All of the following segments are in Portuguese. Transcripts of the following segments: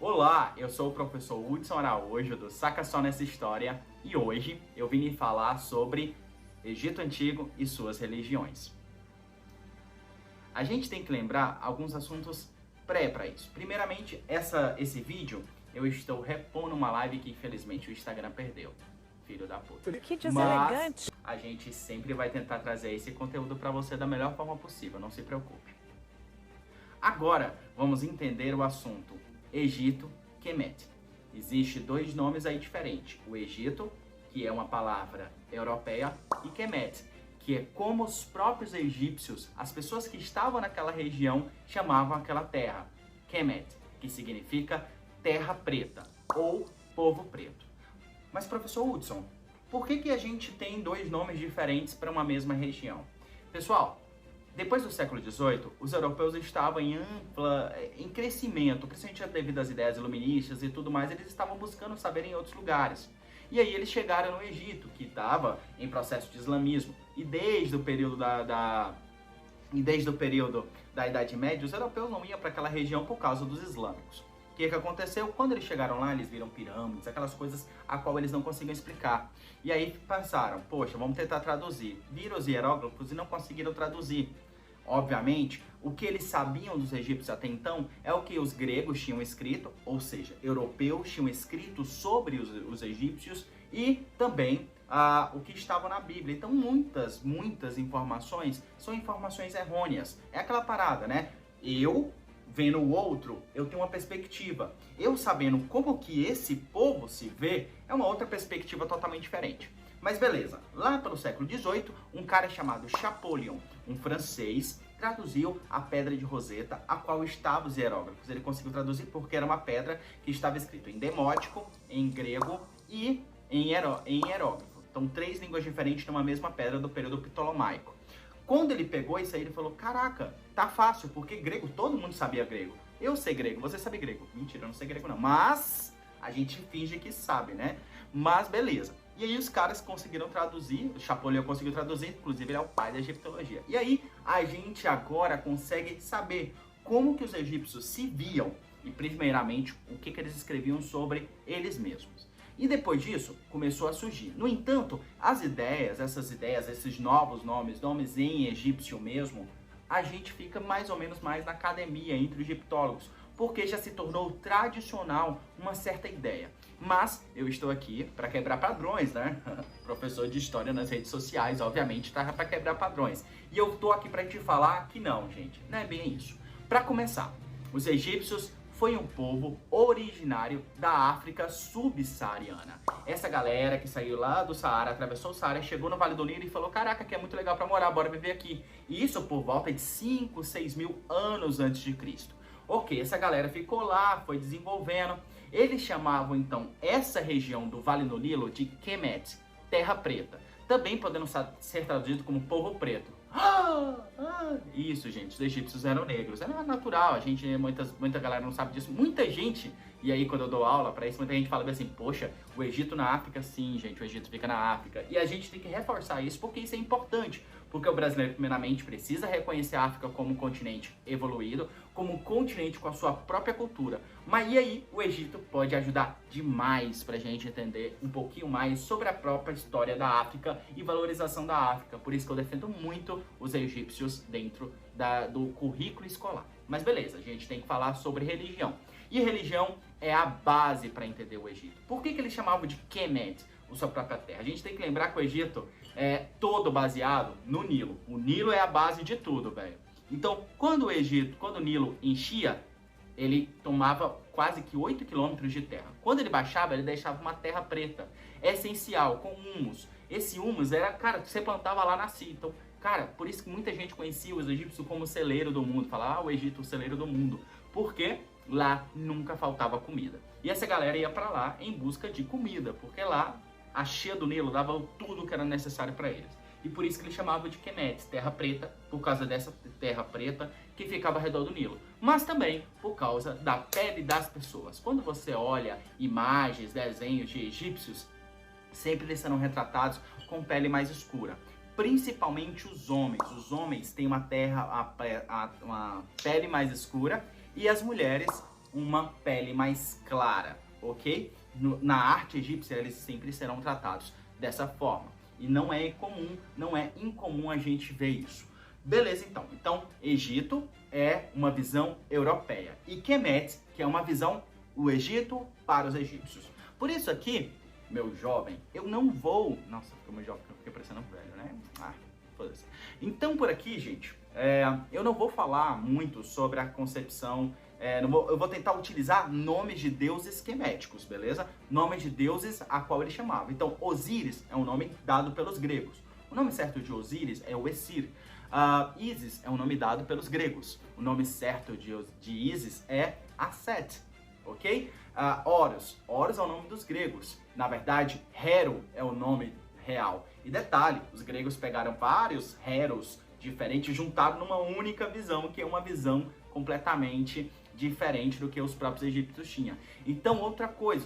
Olá, eu sou o professor Hudson Araújo do Saca Só Nessa História e hoje eu vim lhe falar sobre Egito Antigo e suas religiões. A gente tem que lembrar alguns assuntos para isso. Primeiramente, esse vídeo eu estou repondo uma live que infelizmente o Instagram perdeu. Filho da puta. Que deselegante. Mas a gente sempre vai tentar trazer esse conteúdo para você da melhor forma possível, não se preocupe. Agora, vamos entender o assunto Egito, Kemet. Existem dois nomes aí diferentes. O Egito, que é uma palavra europeia, e Kemet, que é como os próprios egípcios, as pessoas que estavam naquela região, chamavam aquela terra. Kemet, que significa terra preta ou povo preto. Mas, professor Hudson, por que a gente tem dois nomes diferentes para uma mesma região? Pessoal, depois do século XVIII, os europeus estavam em crescimento, principalmente devido às ideias iluministas e tudo mais, eles estavam buscando saber em outros lugares. E aí eles chegaram no Egito, que estava em processo de islamismo, e desde o período da Idade Média, os europeus não iam para aquela região por causa dos islâmicos. O que aconteceu? Quando eles chegaram lá, eles viram pirâmides, aquelas coisas a qual eles não conseguiam explicar. E aí pensaram, poxa, vamos tentar traduzir. Viram os hieróglifos e não conseguiram traduzir. Obviamente, o que eles sabiam dos egípcios até então é o que os gregos tinham escrito, ou seja, europeus tinham escrito sobre os egípcios e também o que estava na Bíblia. Então muitas informações são informações errôneas. É aquela parada, né? Eu vendo o outro, eu tenho uma perspectiva. Eu sabendo como que esse povo se vê, é uma outra perspectiva totalmente diferente. Mas beleza, lá pelo século XVIII, um cara chamado Champollion, um francês, traduziu a pedra de Roseta, a qual estava os hieróglifos. Ele conseguiu traduzir porque era uma pedra que estava escrito em demótico, em grego e em hieróglifo. Então, três línguas diferentes numa mesma pedra do período ptolomaico. Quando ele pegou isso aí, ele falou, caraca, tá fácil, porque grego, todo mundo sabia grego. Eu sei grego, você sabe grego. Mentira, eu não sei grego não, mas a gente finge que sabe, né? Mas beleza. E aí os caras conseguiram traduzir, o Champollion conseguiu traduzir, inclusive ele é o pai da egiptologia. E aí a gente agora consegue saber como que os egípcios se viam e primeiramente o que eles escreviam sobre eles mesmos. E depois disso, começou a surgir. No entanto, essas ideias, esses novos nomes em egípcio mesmo, a gente fica mais ou menos mais na academia entre os egiptólogos, porque já se tornou tradicional uma certa ideia. Mas eu estou aqui para quebrar padrões, né? Professor de história nas redes sociais, obviamente, tá para quebrar padrões. E eu tô aqui para te falar que não, gente, não é bem isso. Para começar, os egípcios foi um povo originário da África subsaariana. Essa galera que saiu lá do Saara, atravessou o Saara, chegou no Vale do Nilo e falou, caraca, aqui é muito legal para morar, bora viver aqui. E isso por volta de 5, 6 mil anos antes de Cristo. Ok, essa galera ficou lá, foi desenvolvendo. Eles chamavam então essa região do Vale do Nilo de Kemet, Terra Preta. Também podendo ser traduzido como Povo Preto. Isso, gente, os egípcios eram negros. Era natural, muita galera não sabe disso. Muita gente, e aí quando eu dou aula para isso, muita gente fala assim, poxa, o Egito na África, sim, gente, o Egito fica na África. E a gente tem que reforçar isso porque isso é importante. Porque o brasileiro, primeiramente, precisa reconhecer a África como um continente evoluído, como um continente com a sua própria cultura. Mas e aí, o Egito pode ajudar demais pra gente entender um pouquinho mais sobre a própria história da África e valorização da África. Por isso que eu defendo muito os egípcios dentro do currículo escolar. Mas beleza, a gente tem que falar sobre religião. E religião é a base para entender o Egito. Por que eles chamavam de Kemet, a sua própria terra? A gente tem que lembrar que o Egito é todo baseado no Nilo. O Nilo é a base de tudo, velho. Então, quando o Nilo enchia, ele tomava quase que 8 quilômetros de terra. Quando ele baixava, ele deixava uma terra preta, essencial, com humus. Esse humus era, cara, você plantava lá, nascia. Então, cara, por isso que muita gente conhecia os egípcios como o celeiro do mundo. Falava, o Egito, o celeiro do mundo. Porque lá nunca faltava comida. E essa galera ia para lá em busca de comida, porque lá a cheia do Nilo dava tudo que era necessário para eles. E por isso que eles chamavam de Kemet, terra preta, por causa dessa terra preta que ficava ao redor do Nilo. Mas também por causa da pele das pessoas. Quando você olha imagens, desenhos de egípcios, sempre eles serão retratados com pele mais escura. Principalmente os homens. Os homens têm uma pele mais escura e as mulheres uma pele mais clara, ok? Na arte egípcia, eles sempre serão tratados dessa forma. E não é incomum a gente ver isso. Beleza, então. Então, Egito é uma visão europeia. E Kemet, que é uma visão, o Egito para os egípcios. Por isso aqui, meu jovem, eu não vou... Nossa, ficou meu jovem, eu fiquei parecendo velho, né? Foda-se. Então, por aqui, gente, eu não vou falar muito sobre a concepção... eu vou tentar utilizar nomes de deuses queméticos, beleza? Nomes de deuses a qual ele chamava. Então, Osíris é um nome dado pelos gregos. O nome certo de Osíris é o Essir. Ísis é um nome dado pelos gregos. O nome certo de Ísis é Aset, ok? Horus é o nome dos gregos. Na verdade, Hero é o nome real. E detalhe, os gregos pegaram vários Heros diferentes e juntaram numa única visão, que é uma visão completamente diferente do que os próprios egípcios tinham. Então, outra coisa,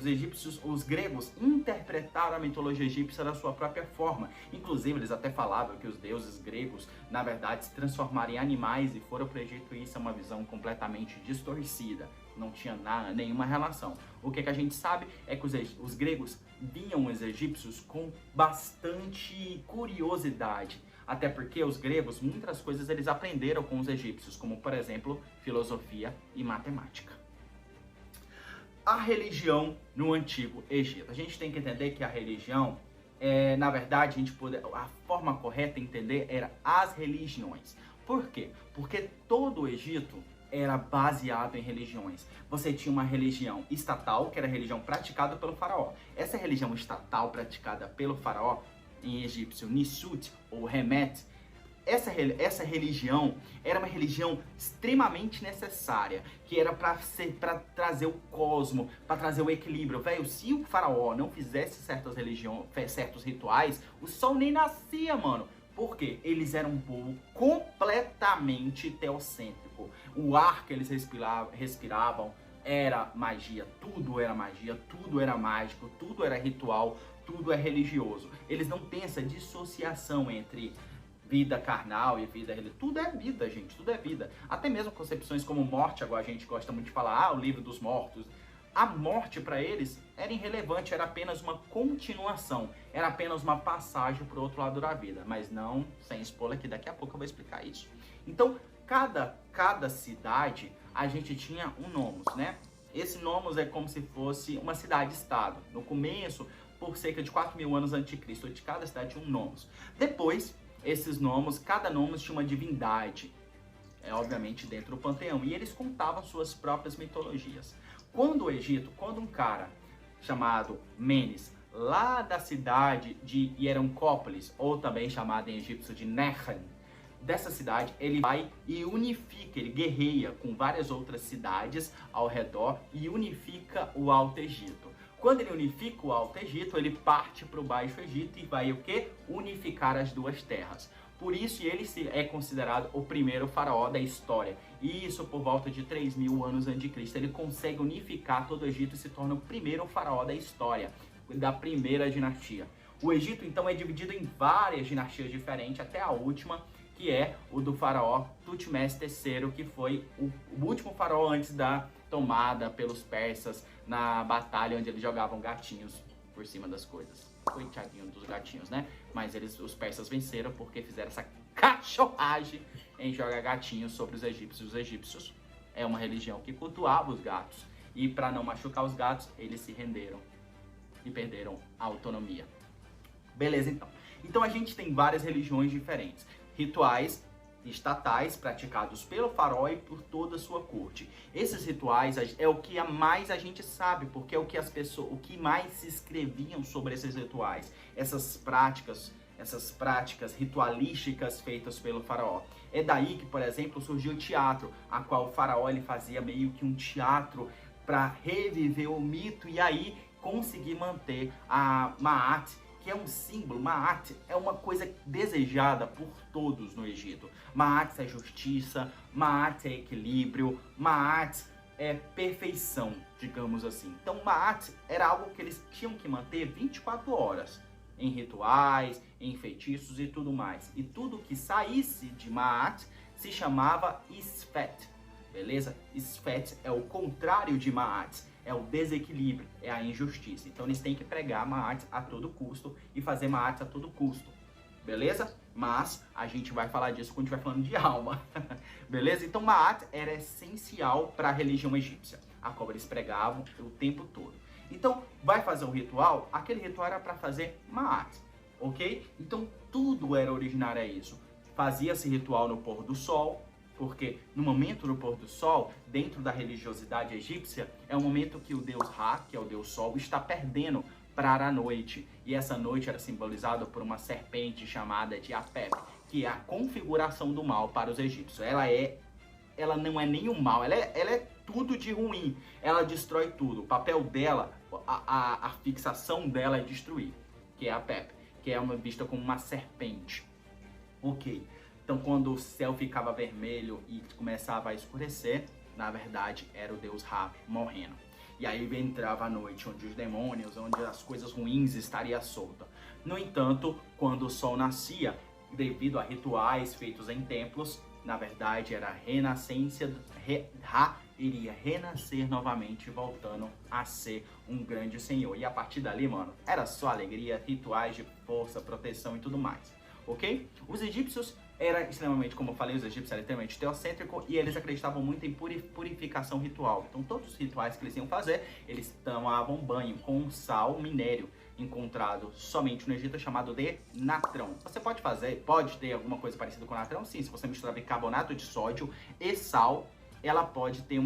os gregos interpretaram a mitologia egípcia da sua própria forma. Inclusive, eles até falavam que os deuses gregos, na verdade, se transformaram em animais e foram para o Egito, e isso é uma visão completamente distorcida. Não tinha nenhuma relação. O que a gente sabe é que os gregos viam os egípcios com bastante curiosidade. Até porque os gregos, muitas coisas eles aprenderam com os egípcios, como, por exemplo, filosofia e matemática. A religião no Antigo Egito. A gente tem que entender que a religião, na verdade, a forma correta de entender era as religiões. Por quê? Porque todo o Egito era baseado em religiões. Você tinha uma religião estatal, que era a religião praticada pelo faraó. Essa religião estatal praticada pelo faraó, em egípcio, Nisut ou Remet, essa religião era uma religião extremamente necessária, que era para trazer o cosmo, para trazer o equilíbrio. Velho, se o faraó não fizesse certos rituais, o sol nem nascia, mano. Por quê? Eles eram um povo completamente teocêntrico. O ar que eles respiravam era magia, tudo era mágico, tudo era ritual, tudo é religioso. Eles não têm essa dissociação entre vida carnal e vida religiosa. Tudo é vida, gente, tudo é vida. Até mesmo concepções como morte, agora a gente gosta muito de falar, o livro dos mortos. A morte para eles era irrelevante, era apenas uma continuação, era apenas uma passagem para o outro lado da vida. Mas não, sem spoiler, que daqui a pouco eu vou explicar isso. Então, cada cidade, a gente tinha um nomos, né? Esse nomos é como se fosse uma cidade-estado. No começo, por cerca de 4.000 anos antes de Cristo, de cada cidade tinha um nomos. Depois, esses nomos, cada nomos tinha uma divindade, obviamente dentro do panteão, e eles contavam suas próprias mitologias. Quando o Egito, quando um cara chamado Menes, lá da cidade de Hierancópolis, ou também chamado em egípcio de Nechan, dessa cidade, ele vai e unifica, ele guerreia com várias outras cidades ao redor e unifica o Alto Egito. Quando ele unifica o Alto Egito, ele parte para o Baixo Egito e vai o quê? Unificar as duas terras. Por isso, ele é considerado o primeiro faraó da história. E isso por volta de 3.000 anos antes de Cristo. Ele consegue unificar todo o Egito e se torna o primeiro faraó da história, da primeira dinastia. O Egito, então, é dividido em várias dinastias diferentes, até a última, que é o do faraó Tutmés III, que foi o último faraó antes da tomada pelos persas na batalha onde eles jogavam gatinhos por cima das coisas. Coitadinho dos gatinhos, né? Mas os persas venceram porque fizeram essa cachorragem em jogar gatinhos sobre os egípcios. Os egípcios é uma religião que cultuava os gatos. E para não machucar os gatos, eles se renderam e perderam a autonomia. Beleza, então. Então a gente tem várias religiões diferentes. Rituais estatais praticados pelo faraó e por toda a sua corte. Esses rituais é o que mais a gente sabe, porque é o que mais se escreviam sobre esses rituais, essas práticas ritualísticas feitas pelo faraó. É daí que, por exemplo, surgiu o teatro, a qual o faraó ele fazia meio que um teatro para reviver o mito e aí conseguir manter a Maat, que é um símbolo. Maat é uma coisa desejada por todos no Egito. Maat é justiça, Maat é equilíbrio, Maat é perfeição, digamos assim. Então Maat era algo que eles tinham que manter 24 horas, em rituais, em feitiços e tudo mais. E tudo que saísse de Maat se chamava Isfet. beleza? Sfet é o contrário de Maat, é o desequilíbrio, é a injustiça. Então eles têm que pregar Maat a todo custo e fazer Maat a todo custo, beleza? Mas a gente vai falar disso quando estiver falando de alma, beleza? Então Maat era essencial para a religião egípcia, a qual eles pregavam o tempo todo. Então, vai fazer um ritual, aquele ritual era para fazer Maat, ok? Então, tudo era originário a isso. Fazia-se ritual no pôr do sol, porque no momento do pôr do sol, dentro da religiosidade egípcia, é o momento que o deus Ra, que é o deus sol, está perdendo para a noite. E essa noite era simbolizada por uma serpente chamada de Apep, que é a configuração do mal para os egípcios. Ela não é nem o mal, ela é tudo de ruim. Ela destrói tudo. O papel dela, a fixação dela é destruir, que é a Apep, que é vista como uma serpente. Ok. Então, quando o céu ficava vermelho e começava a escurecer, na verdade, era o deus Ra morrendo. E aí entrava a noite, onde os demônios, onde as coisas ruins estariam soltas. No entanto, quando o sol nascia, devido a rituais feitos em templos, na verdade, era a renascência, Ra iria renascer novamente, voltando a ser um grande senhor. E a partir dali, mano, era só alegria, rituais de força, proteção e tudo mais, ok? Os egípcios era extremamente, como eu falei, os egípcios eram extremamente teocêntricos e eles acreditavam muito em purificação ritual. Então, todos os rituais que eles iam fazer, eles tomavam banho com sal minério, encontrado somente no Egito, chamado de natrão. Você pode ter alguma coisa parecida com natrão? Sim, se você misturar bicarbonato de sódio e sal, ela pode ter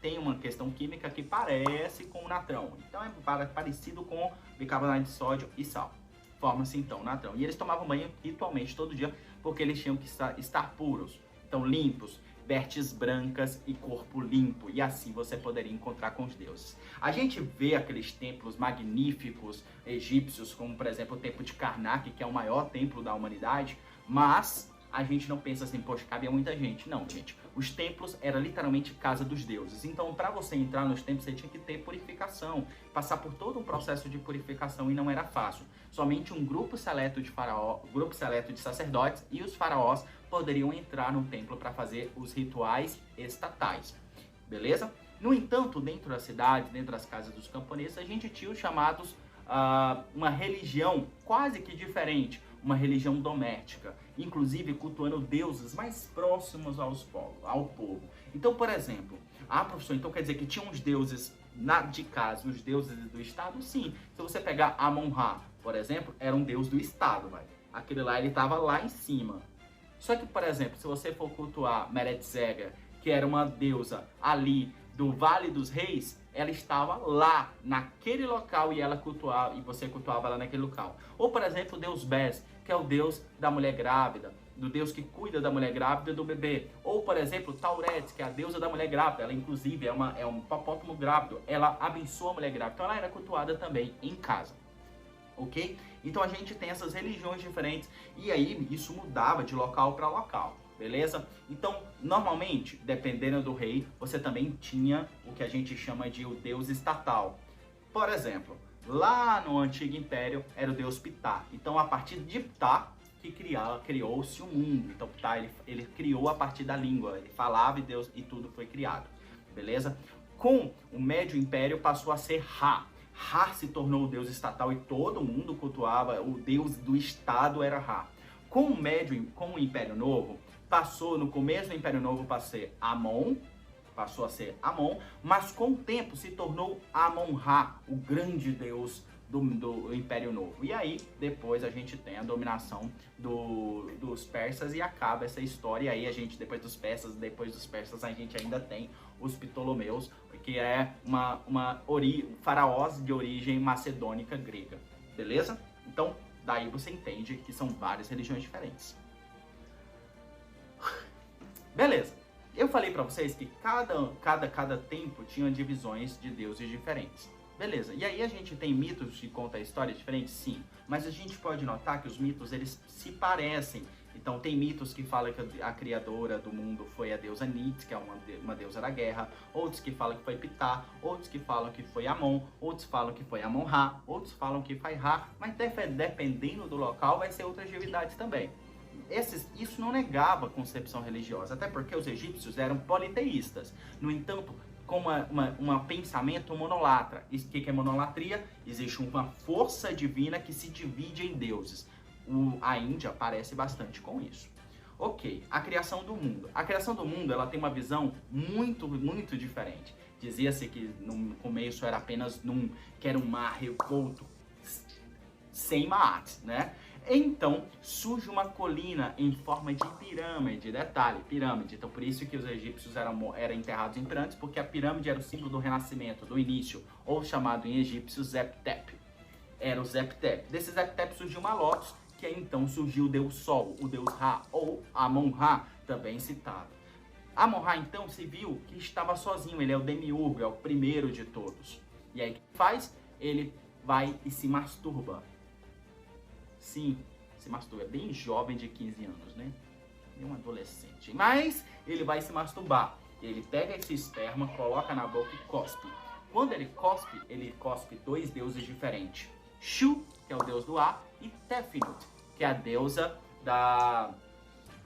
tem uma questão química que parece com o natrão. Então, é parecido com bicarbonato de sódio e sal. Forma-se então o natrão. E eles tomavam banho ritualmente todo dia, porque eles tinham que estar puros, então limpos, vestes brancas e corpo limpo, e assim você poderia encontrar com os deuses. A gente vê aqueles templos magníficos egípcios, como por exemplo o templo de Karnak, que é o maior templo da humanidade, mas a gente não pensa assim, poxa, cabia muita gente. Não, gente. Os templos era literalmente casa dos deuses. Então, para você entrar nos templos, você tinha que ter purificação, passar por todo um processo de purificação, e não era fácil. Somente um grupo seleto de sacerdotes e os faraós poderiam entrar no templo para fazer os rituais estatais. Beleza? No entanto, dentro da cidade, dentro das casas dos camponeses, a gente tinha os chamados uma religião quase que diferente, uma religião doméstica, inclusive cultuando deuses mais próximos ao povo. Então, por exemplo, professor, então quer dizer que tinha uns deuses de casa, os deuses do estado? Sim. Se você pegar Amon-Ra, por exemplo, era um deus do estado, vai. Aquele lá, ele estava lá em cima. Só que, por exemplo, se você for cultuar Meretseger, que era uma deusa ali do Vale dos Reis, ela estava lá, naquele local, e você cultuava ela naquele local. Ou, por exemplo, o deus Bes, que é o deus da mulher grávida, do deus que cuida da mulher grávida e do bebê. Ou, por exemplo, Tauret, que é a deusa da mulher grávida. Ela, inclusive, é um hipopótamo grávido. Ela abençoa a mulher grávida. Então, ela era cultuada também em casa. Ok? Então, a gente tem essas religiões diferentes. E aí, isso mudava de local para local. Beleza? Então, normalmente, dependendo do rei, você também tinha o que a gente chama de o deus estatal. Por exemplo, lá no Antigo Império era o deus Ptah. Então, a partir de Ptah que criou-se o mundo. Então, Ptah, ele criou a partir da língua. Ele falava e tudo foi criado. Beleza? Com o Médio Império passou a ser Ra. Ra se tornou o deus estatal e todo mundo cultuava. O deus do estado era Ra. Com o Império Novo, no começo do Império Novo passou a ser Amon, mas com o tempo se tornou Amon-Ra, o grande deus do Império Novo. E aí, depois a gente tem a dominação dos persas e acaba essa história. E aí, depois dos persas, a gente ainda tem os Ptolomeus, que é faraós de origem macedônica grega. Beleza? Então, daí você entende que são várias religiões diferentes. Beleza, eu falei pra vocês que cada tempo tinha divisões de deuses diferentes. Beleza, e aí a gente tem mitos que contam histórias diferentes? Sim, mas a gente pode notar que os mitos, eles se parecem. Então tem mitos que falam que a criadora do mundo foi a deusa Nit, que é uma deusa da guerra. Outros que falam que foi Ptah, outros que falam que foi Amon, outros falam que foi Amon-Ra, outros falam que foi Ra. Mas dependendo do local vai ser outras divindades também. isso não negava a concepção religiosa, até porque os egípcios eram politeístas. No entanto, com um pensamento monolatra. O que é monolatria? Existe uma força divina que se divide em deuses. A Índia parece bastante com isso. Ok, a criação do mundo. A criação do mundo, ela tem uma visão muito, muito diferente. Dizia-se que no começo era apenas que era um mar revolto, sem Maat, né? Então, surge uma colina em forma de pirâmide, detalhe, pirâmide. Então, por isso que os egípcios eram enterrados em pirâmides, porque a pirâmide era o símbolo do renascimento, do início, ou chamado em egípcio Zep-Tep. Era o Zep-Tep. Desse Zep-Tep surgiu uma Lotus, que aí então surgiu o deus Sol, o deus Ra, ou Amon-Ra, também citado. Amon-Ra, então, se viu que estava sozinho, ele é o demiurgo, é o primeiro de todos. E aí, o que faz? Ele vai e se masturba. Sim, se masturba. É bem jovem, de 15 anos, né? É um adolescente. Mas ele vai se masturbar. Ele pega esse esperma, coloca na boca e cospe. Quando ele cospe 2 deuses diferentes. Shu, que é o deus do ar, e Tefnut, que é a deusa da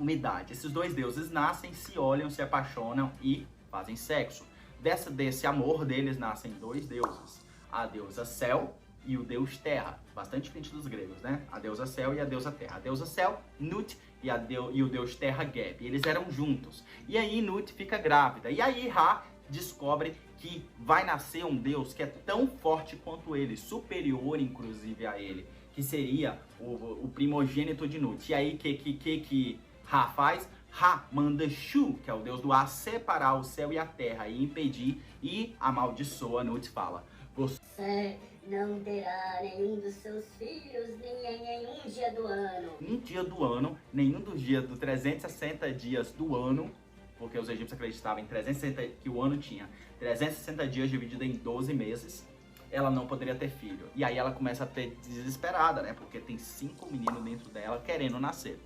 umidade. Esses 2 deuses nascem, se olham, se apaixonam e fazem sexo. Desse amor deles nascem 2 deuses. A deusa Céu e o deus Terra, bastante diferente dos gregos, né? A deusa Céu e a deusa Terra. A deusa Céu, Nut, e o deus Terra, Geb. Eles eram juntos. E aí Nut fica grávida. E aí Ra descobre que vai nascer um deus que é tão forte quanto ele, superior inclusive a ele, que seria o primogênito de Nut. E aí que Ra faz? Ra manda Shu, que é o deus do ar, separar o céu e a terra e impedir, e amaldiçoa. Nut fala: você não terá nenhum dos seus filhos nem em nenhum dia do ano. Um dia do ano, nenhum dos dias dos 360 dias do ano, porque os egípcios acreditavam em 360, que o ano tinha 360 dias dividido em 12 meses, ela não poderia ter filho. E aí ela começa a ter desesperada, né? Porque tem 5 meninos dentro dela querendo nascer.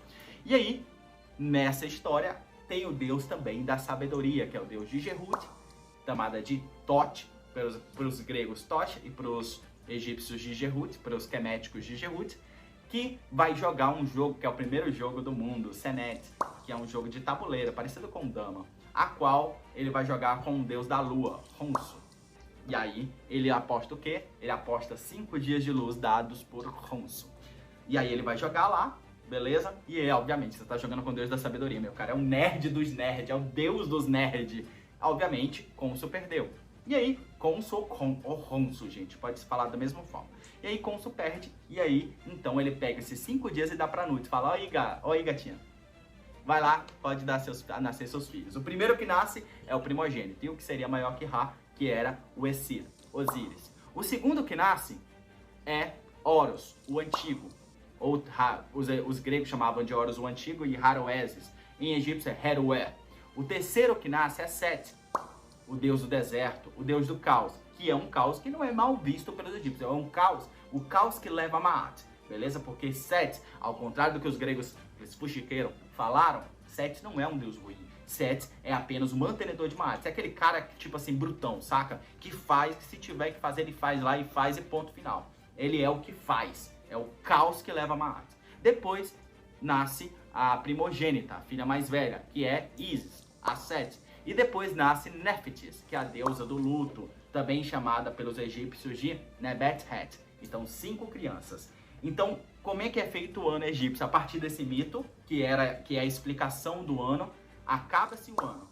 E aí, nessa história, tem o deus também da sabedoria, que é o deus de Gerut, chamada de Tot, para os gregos Tot e para os egípcios de Gerut, para os queméticos de Gerut, que vai jogar um jogo que é o primeiro jogo do mundo, Senet, que é um jogo de tabuleiro, parecido com Dama, a qual ele vai jogar com o deus da lua, Honsu. E aí, ele aposta o quê? Ele aposta 5 dias de luz dados por Honsu. E aí ele vai jogar lá, beleza? E obviamente, você tá jogando com o deus da sabedoria, meu cara, é o nerd dos nerds, é o deus dos nerds. Obviamente, Khonsu perdeu. E aí, Khonsu ou Honsu, gente, pode se falar da mesma forma. E aí, Khonsu perde, e aí, então, ele pega esses 5 dias e dá pra Nut. Fala: ó aí, gatinha, vai lá, pode nascer seus filhos. O primeiro que nasce é o primogênito, e o que seria maior que Ra, que era o Osíris. O segundo que nasce é Horus, o antigo. Ou os gregos chamavam de Horus o antigo e Haroeses. Em egípcio é Herué. O terceiro que nasce é Set, o deus do deserto, o deus do caos, que é um caos que não é mal visto pelos egípcios, é um caos, o caos que leva a Maat, beleza? Porque Set, ao contrário do que os gregos fuxiqueiros falaram, Set não é um deus ruim. Set é apenas o mantenedor de Maat. É aquele cara, tipo assim, brutão, saca? Que faz, que se tiver que fazer, ele faz lá e faz e ponto final. Ele é o que faz, é o caos que leva a Maat. Depois nasce a primogênita, a filha mais velha, que é Isis, a Set. E depois nasce Nefertiti, que é a deusa do luto, também chamada pelos egípcios de Nebet-Het. Então, 5 crianças. Então, como é que é feito o ano egípcio? A partir desse mito, que é a explicação do ano, acaba-se o ano.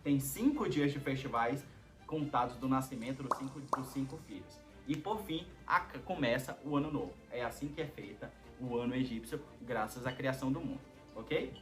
Tem 5 dias de festivais contados do nascimento dos 5 filhos. E por fim, começa o ano novo. É assim que é feita o ano egípcio, graças à criação do mundo. Ok?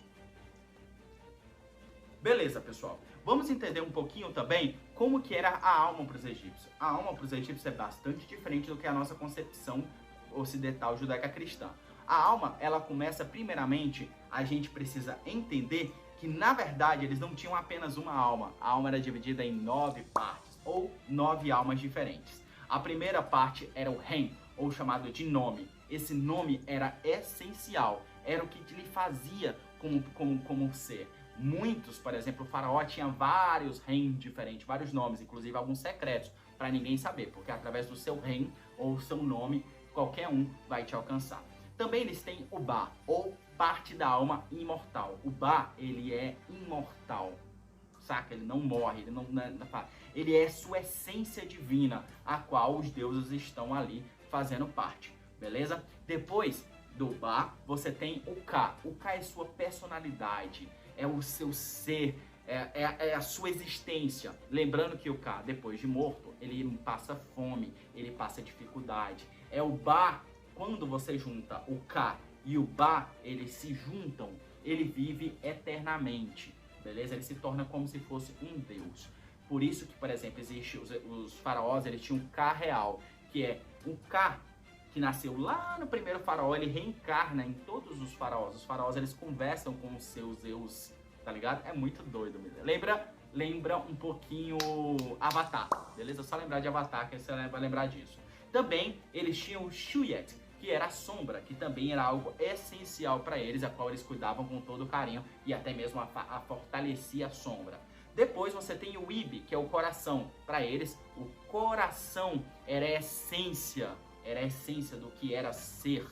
Beleza, pessoal. Vamos entender um pouquinho também como que era a alma para os egípcios. A alma para os egípcios é bastante diferente do que a nossa concepção ocidental judaica cristã. A alma, ela começa primeiramente, a gente precisa entender que na verdade eles não tinham apenas uma alma. A alma era dividida em 9 partes, ou 9 almas diferentes. A primeira parte era o Ren, ou chamado de nome. Esse nome era essencial, era o que lhe fazia como ser. Muitos, por exemplo, o faraó tinha vários reis diferentes, vários nomes, inclusive alguns secretos, para ninguém saber, porque através do seu rei ou seu nome, qualquer um vai te alcançar. Também eles têm o Ba, ou parte da alma imortal. O Ba, ele é imortal, saca? Ele não morre, ele é sua essência divina, a qual os deuses estão ali fazendo parte, beleza? Depois do Ba, você tem o Ka. O Ka é sua personalidade, é o seu ser, é a sua existência. Lembrando que o Ka, depois de morto, ele passa fome, ele passa dificuldade. É o Ba, quando você junta o Ka e o Ba, eles se juntam, ele vive eternamente, beleza? Ele se torna como se fosse um deus. Por isso que, por exemplo, existe os faraós, eles tinham um Ka real, que é o Ka que nasceu lá no primeiro faraó, ele reencarna em todos os faraós. Os faraós, eles conversam com os seus deus, tá ligado? É muito doido mesmo. Lembra um pouquinho Avatar, beleza? Só lembrar de Avatar que você vai lembrar disso. Também eles tinham o Shuyet, que era a sombra, que também era algo essencial para eles, a qual eles cuidavam com todo carinho e até mesmo a fortalecia a sombra. Depois você tem o Ibi, que é o coração. Para eles, o coração era a essência do que era ser,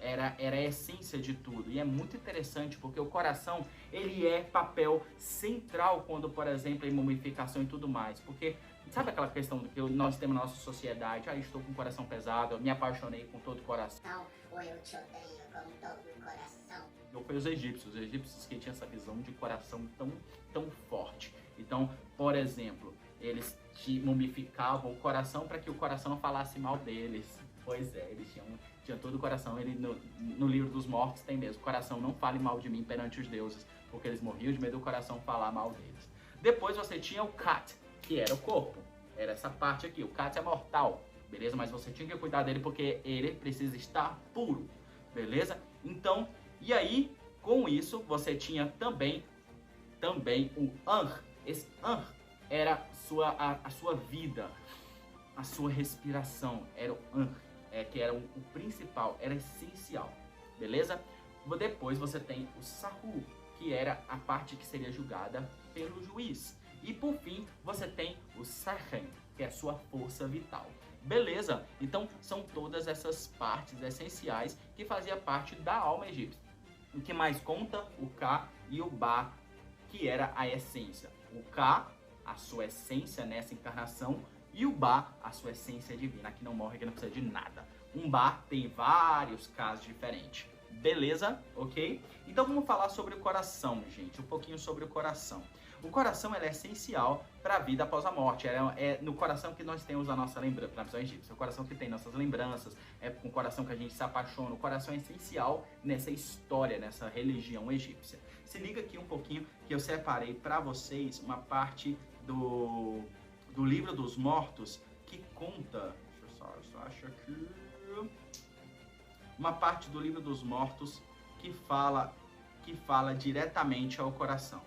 era a essência de tudo. E é muito interessante porque o coração, ele é papel central quando, por exemplo, em mumificação e tudo mais. Porque sabe aquela questão que nós temos na nossa sociedade? Ah, estou com o coração pesado, eu me apaixonei com todo o coração. Ou eu te odeio com todo o coração. Ou foi os egípcios que tinham essa visão de coração tão forte. Então, por exemplo, eles mumificavam o coração para que o coração não falasse mal deles. Pois é, eles tinham todo o coração. Ele, no livro dos mortos tem mesmo: coração, não fale mal de mim perante os deuses, porque eles morriam de medo do coração falar mal deles. Depois você tinha o Kat, que era o corpo. Era essa parte aqui. O Kat é mortal, beleza? Mas você tinha que cuidar dele porque ele precisa estar puro, beleza? Então, e aí, com isso, você tinha também o Anr. Esse Anr era a sua vida, a sua respiração. Era o Anr, que era o principal, era essencial, beleza? Depois você tem o Sahu, que era a parte que seria julgada pelo juiz. E por fim, você tem o Sahen, que é a sua força vital. Beleza? Então, são todas essas partes essenciais que faziam parte da alma egípcia. O que mais conta? O Ka e o Ba, que era a essência. O Ka, a sua essência nessa encarnação, e o Ba, a sua essência divina, que não morre, que não precisa de nada. Um Ba tem vários casos diferentes. Beleza? Ok? Então vamos falar sobre o coração, gente. Um pouquinho sobre o coração. O coração é essencial para a vida após a morte. É no coração que nós temos a nossa lembrança, na visão egípcia. É o coração que tem nossas lembranças, é com o coração que a gente se apaixona. O coração é essencial nessa história, nessa religião egípcia. Se liga aqui um pouquinho que eu separei para vocês uma parte do livro dos mortos que conta... Deixa eu só achar aqui... Uma parte do livro dos mortos que fala diretamente ao coração.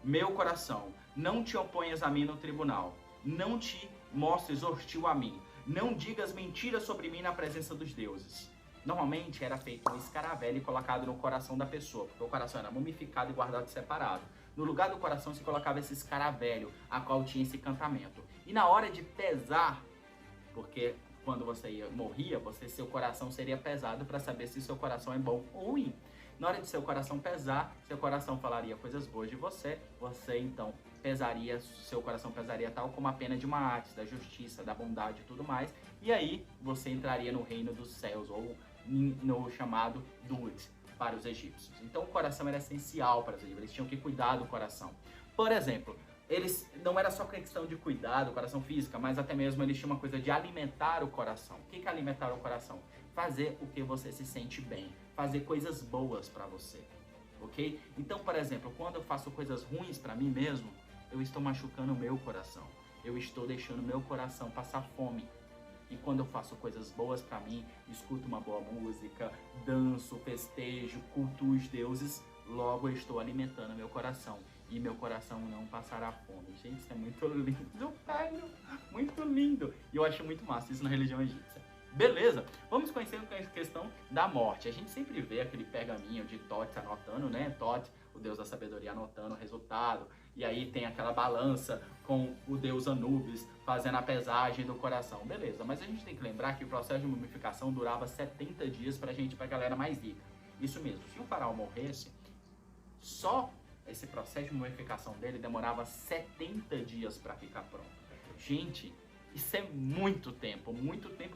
Meu coração, não te oponhas a mim no tribunal, não te mostres hostil a mim, não digas mentiras sobre mim na presença dos deuses. Normalmente era feito um escaravelho e colocado no coração da pessoa, porque o coração era mumificado e guardado separado. No lugar do coração se colocava esse escaravelho, a qual tinha esse encantamento. E na hora de pesar, porque quando você morria, seu coração seria pesado para saber se seu coração é bom ou ruim. Na hora de seu coração pesar, seu coração falaria coisas boas de você então seu coração pesaria tal como a pena de uma arte, da justiça, da bondade e tudo mais. E aí você entraria no reino dos céus, ou no chamado Dud para os egípcios. Então o coração era essencial para os egípcios, eles tinham que cuidar do coração. Por exemplo, eles não era só questão de cuidar do coração física, mas até mesmo eles tinham uma coisa de alimentar o coração. O que é alimentar o coração? Fazer o que você se sente bem, fazer coisas boas para você, ok? Então, por exemplo, quando eu faço coisas ruins para mim mesmo, eu estou machucando o meu coração, eu estou deixando o meu coração passar fome. E quando eu faço coisas boas para mim, escuto uma boa música, danço, festejo, cultuo os deuses, logo eu estou alimentando meu coração. E meu coração não passará fome. Gente, isso é muito lindo, velho. Muito lindo. E eu acho muito massa isso na religião egípcia. Beleza? Vamos conhecer a questão da morte. A gente sempre vê aquele pergaminho de Thoth anotando, né? Thoth, o deus da sabedoria, anotando o resultado. E aí tem aquela balança com o deus Anubis fazendo a pesagem do coração. Beleza, mas a gente tem que lembrar que o processo de mumificação durava 70 dias pra galera mais rica. Isso mesmo, se o faraó morresse, só esse processo de mumificação dele demorava 70 dias para ficar pronto. Gente, isso é muito tempo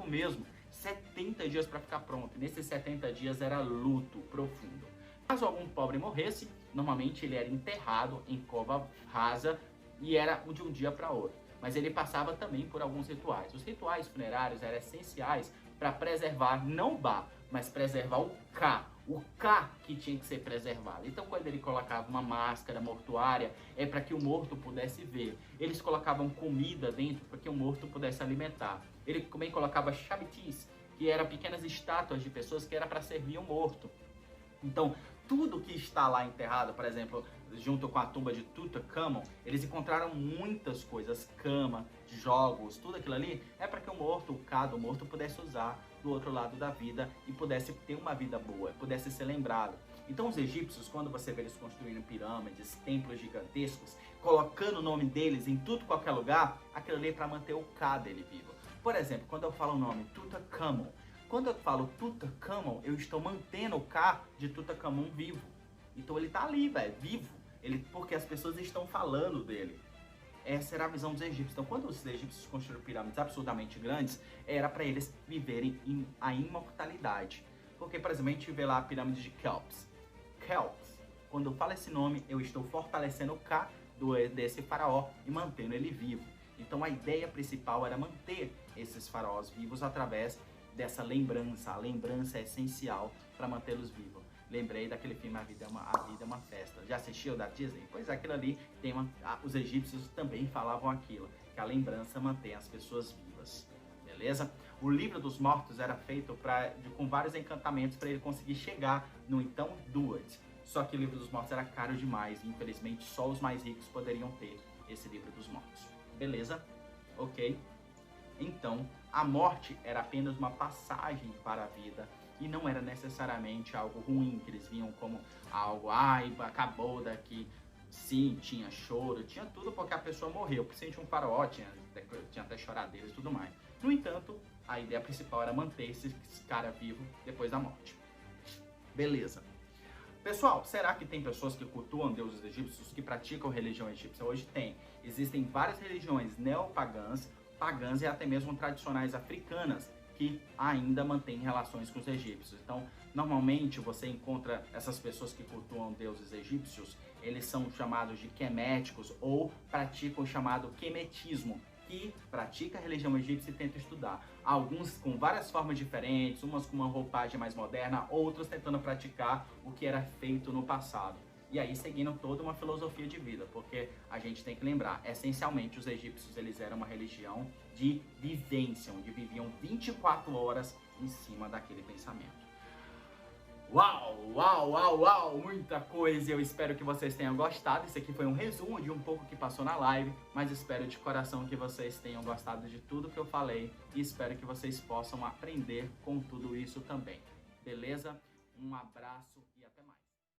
mesmo. 70 dias para ficar pronto. E nesses 70 dias era luto profundo. Caso algum pobre morresse, normalmente ele era enterrado em cova rasa e era de um dia para outro. Mas ele passava também por alguns rituais. Os rituais funerários eram essenciais para preservar não o Ba, mas preservar o Ka. O Ka que tinha que ser preservado. Então, quando ele colocava uma máscara mortuária, é para que o morto pudesse ver. Eles colocavam comida dentro para que o morto pudesse alimentar. Ele também colocava chabitis, que eram pequenas estátuas de pessoas que era para servir o morto. Então, tudo que está lá enterrado, por exemplo, junto com a tumba de Tutankhamon, eles encontraram muitas coisas, cama, jogos, tudo aquilo ali, é para que o morto, o Ka do morto, pudesse usar do outro lado da vida e pudesse ter uma vida boa, pudesse ser lembrado. Então os egípcios, quando você vê eles construindo pirâmides, templos gigantescos, colocando o nome deles em tudo qualquer lugar, aquilo ali é para manter o Ka dele vivo. Por exemplo, quando eu falo o nome Tutankhamon, quando eu falo Tutankhamon, eu estou mantendo o Ka de Tutankhamon vivo. Então ele tá ali, velho, vivo. Porque as pessoas estão falando dele. Essa era a visão dos egípcios. Então, quando os egípcios construíram pirâmides absurdamente grandes, era para eles viverem a imortalidade. Porque, por exemplo, a gente vê lá a pirâmide de Kelps. Kelps, quando eu falo esse nome, eu estou fortalecendo o Ka desse faraó e mantendo ele vivo. Então, a ideia principal era manter esses faraós vivos através dessa lembrança. A lembrança é essencial para mantê-los vivos. Lembrei daquele filme A Vida é uma Festa. Já assistiu da Disney? Pois é, aquilo ali os egípcios também falavam aquilo, que a lembrança mantém as pessoas vivas. Beleza? O livro dos mortos era feito com vários encantamentos para ele conseguir chegar no então Duat. Só que o livro dos mortos era caro demais e infelizmente só os mais ricos poderiam ter esse livro dos mortos. Beleza? Ok? Então, a morte era apenas uma passagem para a vida e não era necessariamente algo ruim, que eles viam como algo, ai, acabou daqui. Sim, tinha choro, tinha tudo porque a pessoa morreu. Principalmente um faraó, tinha até choradeiras e tudo mais. No entanto, a ideia principal era manter esse cara vivo depois da morte. Beleza. Pessoal, será que tem pessoas que cultuam deuses egípcios, que praticam religião egípcia? Hoje tem. Existem várias religiões neopagãs, pagãs e até mesmo tradicionais africanas que ainda mantêm relações com os egípcios. Então, normalmente você encontra essas pessoas que cultuam deuses egípcios, eles são chamados de queméticos ou praticam o chamado quemetismo, que pratica a religião egípcia e tenta estudar. Alguns com várias formas diferentes, umas com uma roupagem mais moderna, outros tentando praticar o que era feito no passado. E aí seguindo toda uma filosofia de vida, porque a gente tem que lembrar, essencialmente os egípcios eles eram uma religião de vivência, onde viviam 24 horas em cima daquele pensamento. Uau, uau, uau, uau, muita coisa, eu espero que vocês tenham gostado. Esse aqui foi um resumo de um pouco que passou na live, mas espero de coração que vocês tenham gostado de tudo que eu falei e espero que vocês possam aprender com tudo isso também, beleza? Um abraço.